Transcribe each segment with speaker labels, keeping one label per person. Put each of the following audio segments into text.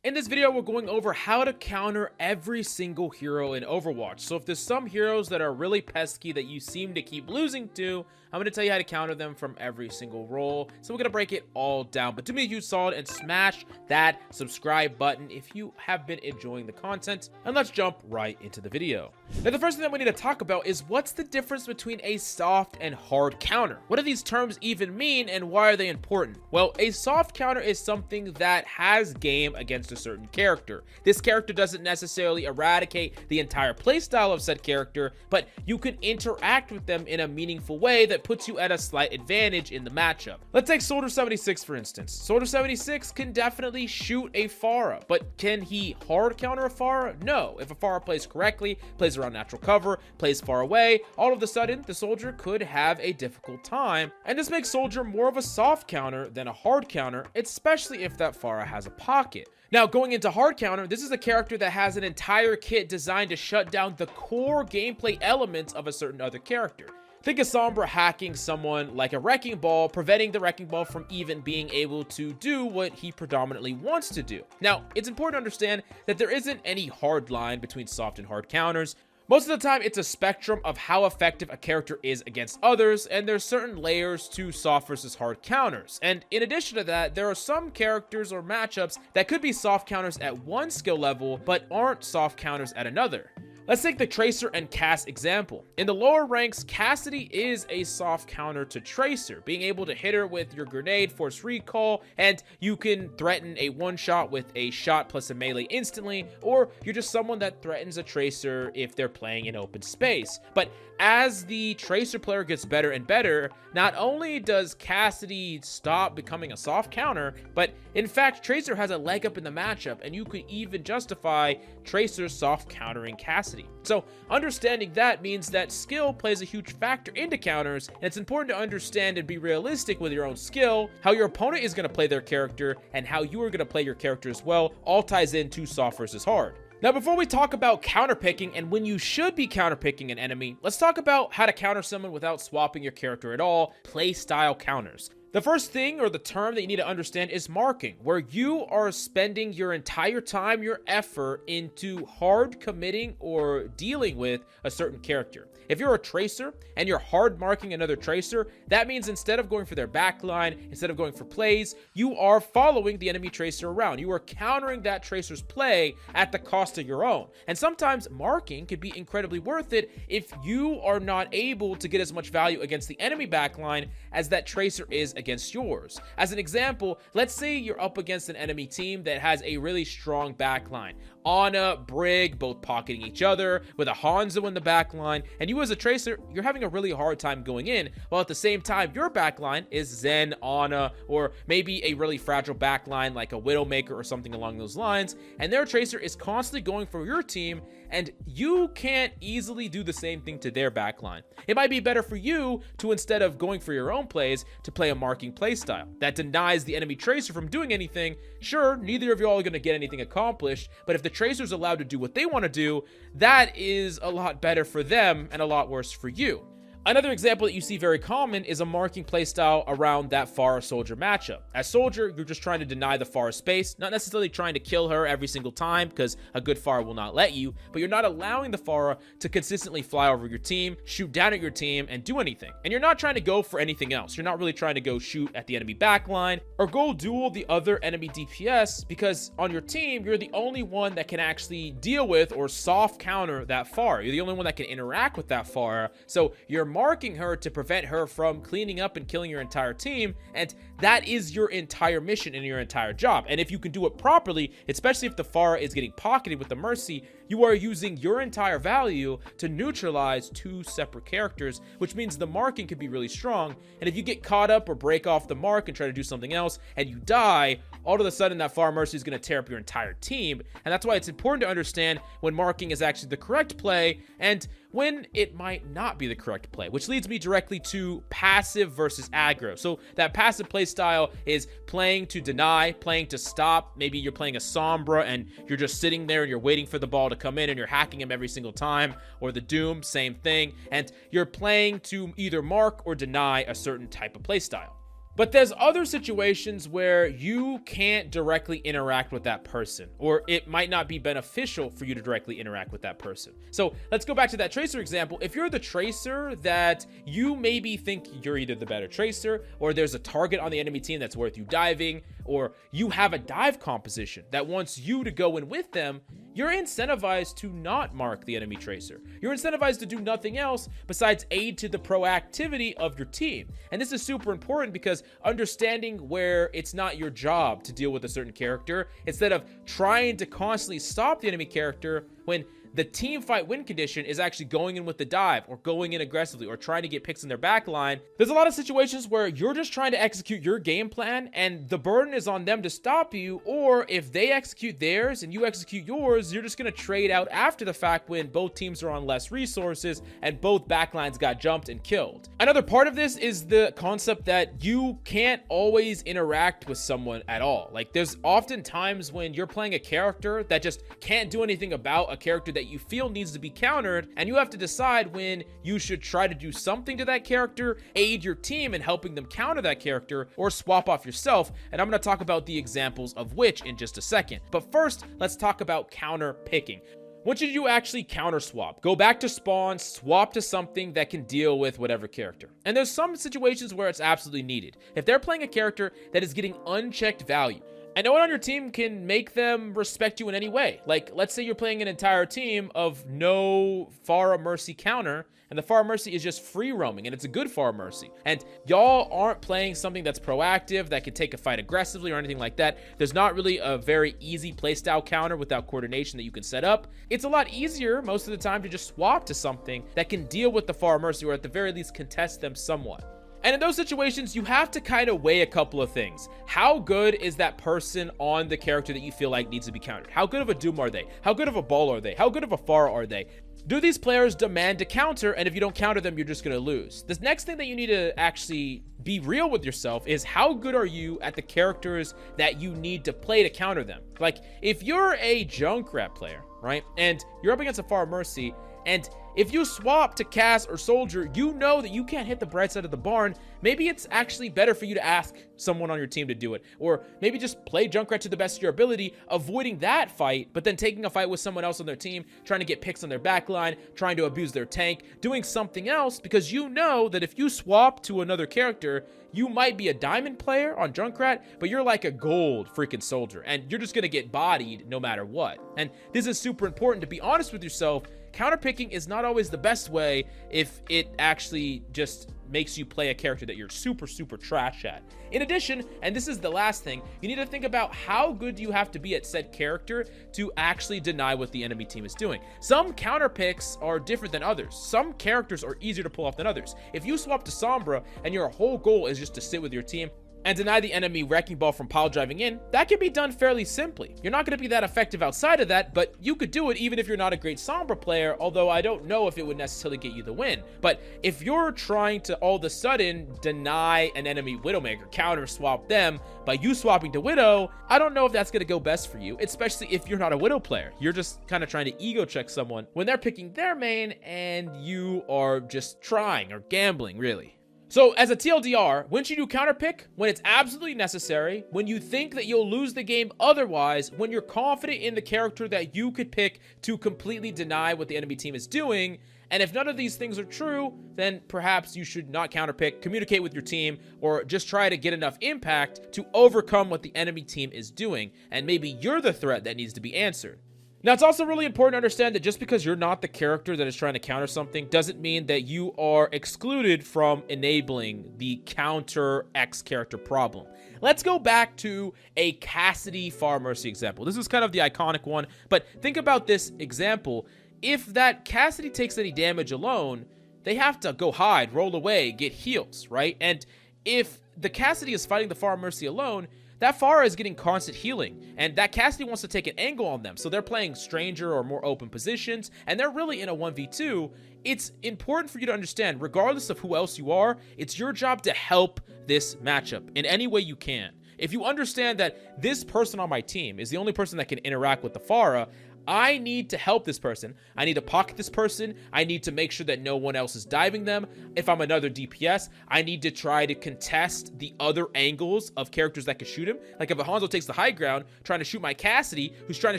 Speaker 1: In this video, we're going over how to counter every single hero in Overwatch. So if there's some heroes that are really pesky that you seem to keep losing to, I'm going to tell you how to counter them from every single role. So we're going to break it all down. But do me a huge solid and smash that subscribe button if you have been enjoying the content. And let's jump right into the video. Now, the first thing that we need to talk about is what's the difference between a soft and hard counter? What do these terms even mean and why are they important? Well, a soft counter is something that has game against a certain character. This character doesn't necessarily eradicate the entire playstyle of said character, but you can interact with them in a meaningful way that puts you at a slight advantage in the matchup. Let's take Soldier 76 for instance. Soldier 76 can definitely shoot a Pharah, but can he hard counter a Pharah? No. If a Pharah plays correctly, plays around natural cover, plays far away, all of a sudden the Soldier could have a difficult time, and this makes Soldier more of a soft counter than a hard counter, especially if that Pharah has a pocket. Now, going into hard counter, this is a character that has an entire kit designed to shut down the core gameplay elements of a certain other character. Think of Sombra hacking someone like a Wrecking Ball, preventing the Wrecking Ball from even being able to do what he predominantly wants to do. Now, it's important to understand that there isn't any hard line between soft and hard counters. Most of the time, it's a spectrum of how effective a character is against others, and there's certain layers to soft versus hard counters. And in addition to that, there are some characters or matchups that could be soft counters at one skill level, but aren't soft counters at another. Let's take the Tracer and Cass example. In the lower ranks, Cassidy is a soft counter to Tracer, being able to hit her with your grenade, force recall, and you can threaten a one-shot with a shot plus a melee instantly, or you're just someone that threatens a Tracer if they're playing in open space. But as the Tracer player gets better and better, not only does Cassidy stop becoming a soft counter, but in fact, Tracer has a leg up in the matchup, and you could even justify Tracer's soft countering Cassidy. So understanding that means that skill plays a huge factor into counters, and it's important to understand and be realistic with your own skill, how your opponent is going to play their character, and how you are going to play your character as well, all ties into soft versus hard. Now, before we talk about counterpicking and when you should be counterpicking an enemy, let's talk about how to counter someone without swapping your character at all, playstyle counters. The first thing, or the term that you need to understand, is marking, where you are spending your entire time, your effort into hard committing or dealing with a certain character. If you're a Tracer and you're hard marking another Tracer, that means instead of going for their backline, instead of going for plays, you are following the enemy Tracer around. You are countering that Tracer's play at the cost of your own. And sometimes marking could be incredibly worth it if you are not able to get as much value against the enemy backline as that Tracer is against yours. As an example, let's say you're up against an enemy team that has a really strong backline. Ana, Brig, both pocketing each other, with a Hanzo in the backline, and you as a Tracer, you're having a really hard time going in, while at the same time, your backline is Zen, Ana, or maybe a really fragile backline like a Widowmaker or something along those lines, and their Tracer is constantly going for your team, and you can't easily do the same thing to their backline. It might be better for you to, instead of going for your own plays, to play a marking playstyle that denies the enemy Tracer from doing anything. Sure, neither of y'all are going to get anything accomplished, but if the Tracer's allowed to do what they want to do, that is a lot better for them and a lot worse for you. Another example that you see very common is a marking playstyle around that Pharah Soldier matchup. As Soldier, you're just trying to deny the Pharah space, not necessarily trying to kill her every single time, because a good Pharah will not let you, but you're not allowing the Pharah to consistently fly over your team, shoot down at your team, and do anything. And you're not trying to go for anything else. You're not really trying to go shoot at the enemy backline, or go duel the other enemy DPS, because on your team, you're the only one that can actually deal with or soft counter that Pharah. You're the only one that can interact with that Pharah, so you're marking her to prevent her from cleaning up and killing your entire team, and that is your entire mission and your entire job. And if you can do it properly, especially if the Pharah is getting pocketed with the Mercy, you are using your entire value to neutralize two separate characters, which means the marking could be really strong. And if you get caught up or break off the mark and try to do something else and you die, all of a sudden that Pharah Mercy is going to tear up your entire team. And that's why it's important to understand when marking is actually the correct play and when it might not be the correct play, which leads me directly to passive versus aggro. So that passive play style is playing to deny, playing to stop. Maybe you're playing a Sombra and you're just sitting there and you're waiting for the ball to come in and you're hacking him every single time, or the Doom, same thing. And you're playing to either mark or deny a certain type of play style. But there's other situations where you can't directly interact with that person, or it might not be beneficial for you to directly interact with that person. So let's go back to that Tracer example. If you're the Tracer that you maybe think you're either the better Tracer, or there's a target on the enemy team that's worth you diving, or you have a dive composition that wants you to go in with them, you're incentivized to not mark the enemy Tracer. You're incentivized to do nothing else besides aid to the proactivity of your team. And this is super important because understanding where it's not your job to deal with a certain character, instead of trying to constantly stop the enemy character when the team fight win condition is actually going in with the dive or going in aggressively or trying to get picks in their back line. There's a lot of situations where you're just trying to execute your game plan and the burden is on them to stop you, or if they execute theirs and you execute yours, you're just going to trade out after the fact when both teams are on less resources and both backlines got jumped and killed. Another part of this is the concept that you can't always interact with someone at all. Like, there's often times when you're playing a character that just can't do anything about a character that you feel needs to be countered, and you have to decide when you should try to do something to that character, aid your team in helping them counter that character, or swap off yourself. And I'm going to talk about the examples of which in just a second. But first, let's talk about counter picking. What should you actually counter swap? Go back to spawn, swap to something that can deal with whatever character. And there's some situations where it's absolutely needed. If they're playing a character that is getting unchecked value, and no one on your team can make them respect you in any way. Like, let's say you're playing an entire team of no Pharah Mercy counter, and the Pharah Mercy is just free roaming, and it's a good Pharah Mercy. And y'all aren't playing something that's proactive, that can take a fight aggressively or anything like that. There's not really a very easy playstyle counter without coordination that you can set up. It's a lot easier most of the time to just swap to something that can deal with the Pharah Mercy, or at the very least contest them somewhat. And in those situations, you have to kind of weigh a couple of things. How good is that person on the character that you feel like needs to be countered? How good of a Doom are they? How good of a Ball are they? How good of a Pharah are they? Do these players demand to counter? And if you don't counter them, you're just going to lose. This next thing that you need to actually be real with yourself is, how good are you at the characters that you need to play to counter them? Like, if you're a Junkrat player, right, and you're up against a Pharah Mercy, and if you swap to Cass or Soldier, you know that you can't hit the bright side of the barn. Maybe it's actually better for you to ask someone on your team to do it. Or maybe just play Junkrat to the best of your ability, avoiding that fight, but then taking a fight with someone else on their team, trying to get picks on their backline, trying to abuse their tank, doing something else, because you know that if you swap to another character, you might be a diamond player on Junkrat, but you're like a gold freaking Soldier, and you're just going to get bodied no matter what. And this is super important to be honest with yourself. Counterpicking is not always the best way if it actually just makes you play a character that you're super trash at. In addition, and this is the last thing, you need to think about how good you have to be at said character to actually deny what the enemy team is doing. Some counter picks are different than others. Some characters are easier to pull off than others. If you swap to Sombra and your whole goal is just to sit with your team and deny the enemy Wrecking Ball from pile driving in, that can be done fairly simply. You're not going to be that effective outside of that, but you could do it even if you're not a great Sombra player, although I don't know if it would necessarily get you the win. But if you're trying to all of a sudden deny an enemy Widowmaker, counter swap them by you swapping to Widow, I don't know if that's going to go best for you, especially if you're not a Widow player. You're just kind of trying to ego check someone when they're picking their main and you are just trying or gambling, really. So as a TLDR, when should you counterpick? When it's absolutely necessary, when you think that you'll lose the game otherwise, when you're confident in the character that you could pick to completely deny what the enemy team is doing. And if none of these things are true, then perhaps you should not counterpick, communicate with your team, or just try to get enough impact to overcome what the enemy team is doing. And maybe you're the threat that needs to be answered. Now, it's also really important to understand that just because you're not the character that is trying to counter something doesn't mean that you are excluded from enabling the counter X character problem. Let's go back to a Cassidy Pharah Mercy example. This is kind of the iconic one, but think about this example. If that Cassidy takes any damage alone, they have to go hide, roll away, get heals, right? And if the Cassidy is fighting the Pharah Mercy alone, that Pharah is getting constant healing, and that Cassidy wants to take an angle on them, so they're playing stranger or more open positions, and they're really in a 1v2. It's important for you to understand, regardless of who else you are, it's your job to help this matchup in any way you can. If you understand that this person on my team is the only person that can interact with the Pharah, I need to help this person. I need to pocket this person. I need to make sure that no one else is diving them. If I'm another DPS, I need to try to contest the other angles of characters that can shoot him. Like if a Hanzo takes the high ground trying to shoot my Cassidy, who's trying to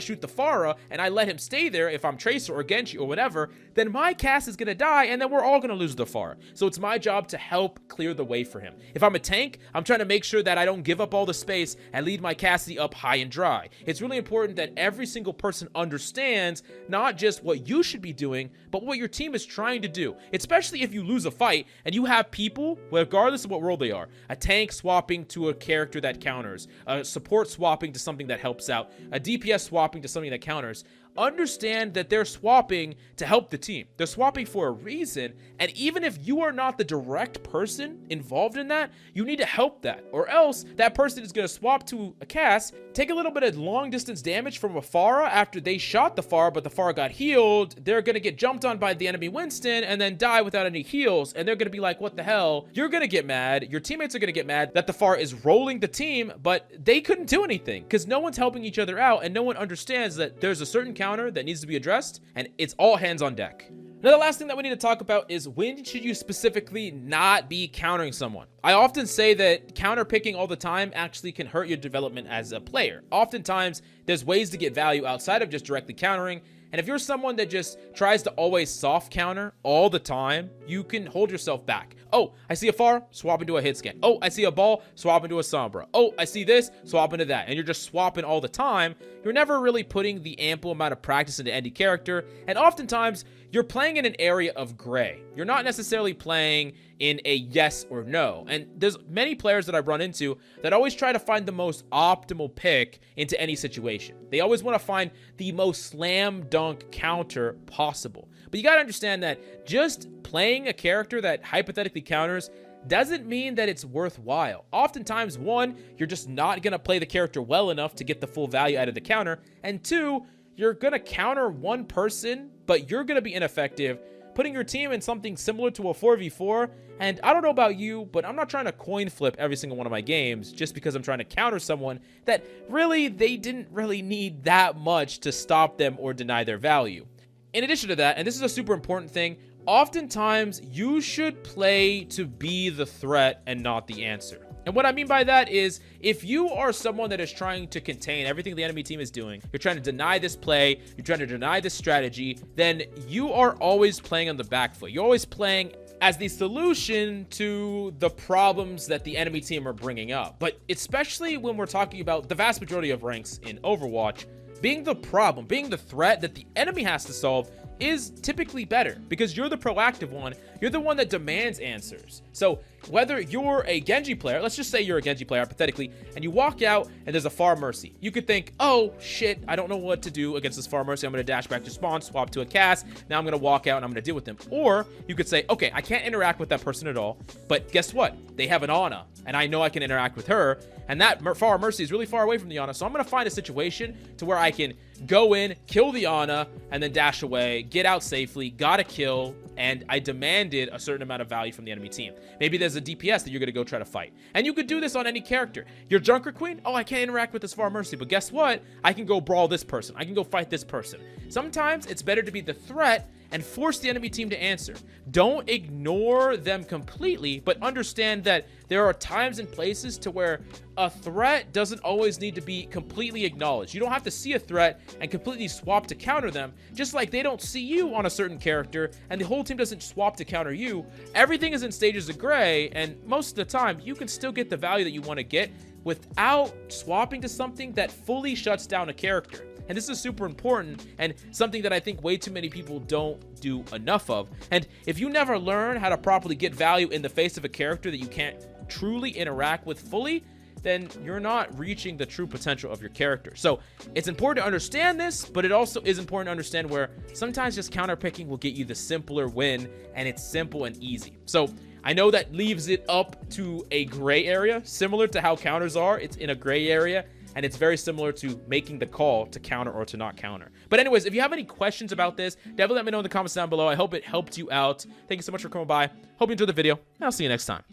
Speaker 1: shoot the Pharah, and I let him stay there if I'm Tracer or Genji or whatever, then my Cass is going to die, and then we're all going to lose the Pharah. So it's my job to help clear the way for him. If I'm a tank, I'm trying to make sure that I don't give up all the space and lead my Cassidy up high and dry. It's really important that every single person understands not just what you should be doing, but what your team is trying to do. Especially if you lose a fight and you have people, regardless of what role they are, a tank swapping to a character that counters, a support swapping to something that helps out, a DPS swapping to something that counters. Understand that they're swapping to help the team. They're swapping for a reason, and even if you are not the direct person involved in that, you need to help that, or else that person is going to swap to a Cass, take a little bit of long distance damage from a Pharah after they shot the Pharah, but the Pharah got healed. They're going to get jumped on by the enemy Winston and then die without any heals, and they're going to be like, what the hell? You're going to get mad. Your teammates are going to get mad that the Pharah is rolling the team, but they couldn't do anything because no one's helping each other out, and no one understands that there's a certain counter that needs to be addressed, and it's all hands on deck. Now, the last thing that we need to talk about is when should you specifically not be countering someone? I often say that counter picking all the time actually can hurt your development as a player. Oftentimes, there's ways to get value outside of just directly countering. And if you're someone that just tries to always soft counter all the time, you can hold yourself back. Oh, I see a Pharah, swap into a hit scan. Oh, I see a ball, swap into a Sombra. Oh, I see this, swap into that. And you're just swapping all the time. You're never really putting the ample amount of practice into any character. And oftentimes, you're playing in an area of gray. You're not necessarily playing in a yes or no. And there's many players that I've run into that always try to find the most optimal pick into any situation. They always want to find the most slam dunk counter possible. But you got to understand that just playing a character that hypothetically counters doesn't mean that it's worthwhile. Oftentimes, one, you're just not going to play the character well enough to get the full value out of the counter. And two, you're going to counter one person, but you're going to be ineffective, putting your team in something similar to a 4v4. And I don't know about you, but I'm not trying to coin flip every single one of my games just because I'm trying to counter someone that really they didn't really need that much to stop them or deny their value. In addition to that, and this is a super important thing, oftentimes you should play to be the threat and not the answer. And what I mean by that is, if you are someone that is trying to contain everything the enemy team is doing, you're trying to deny this play, you're trying to deny this strategy, then you are always playing on the back foot. You're always playing as the solution to the problems that the enemy team are bringing up. But especially when we're talking about the vast majority of ranks in Overwatch, being the problem, being the threat that the enemy has to solve is typically better because you're the proactive one. You're the one that demands answers. So whether you're a Genji player, let's just say you're a Genji player hypothetically, and you walk out and there's a Pharah Mercy. You could think, oh shit, I don't know what to do against this Pharah Mercy. I'm going to dash back to spawn, swap to a Cass. Now I'm going to walk out and I'm going to deal with them. Or you could say, okay, I can't interact with that person at all, but guess what? They have an Ana and I know I can interact with her. And that Pharah Mercy is really far away from the Ana. So I'm going to find a situation to where I can go in, kill the Ana, and then dash away, get out safely, got a kill, and I demanded a certain amount of value from the enemy team. Maybe there's a DPS that you're going to go try to fight. And you could do this on any character. Your Junker Queen, oh, I can't interact with this Pharah Mercy, but guess what? I can go brawl this person. I can go fight this person. Sometimes it's better to be the threat and force the enemy team to answer. Don't ignore them completely, but understand that there are times and places to where a threat doesn't always need to be completely acknowledged. You don't have to see a threat and completely swap to counter them, just like they don't see you on a certain character and the whole team doesn't swap to counter you. Everything is in stages of gray, and most of the time you can still get the value that you want to get without swapping to something that fully shuts down a character. And this is super important and something that I think way too many people don't do enough of. And if you never learn how to properly get value in the face of a character that you can't truly interact with fully, then you're not reaching the true potential of your character. So it's important to understand this, but it also is important to understand where sometimes just counter picking will get you the simpler win, and it's simple and easy. So I know that leaves it up to a gray area, similar to how counters are. It's in a gray area, and it's very similar to making the call to counter or to not counter. But anyways, if you have any questions about this, definitely let me know in the comments down below. I hope it helped you out. Thank you so much for coming by. Hope you enjoyed the video, and I'll see you next time.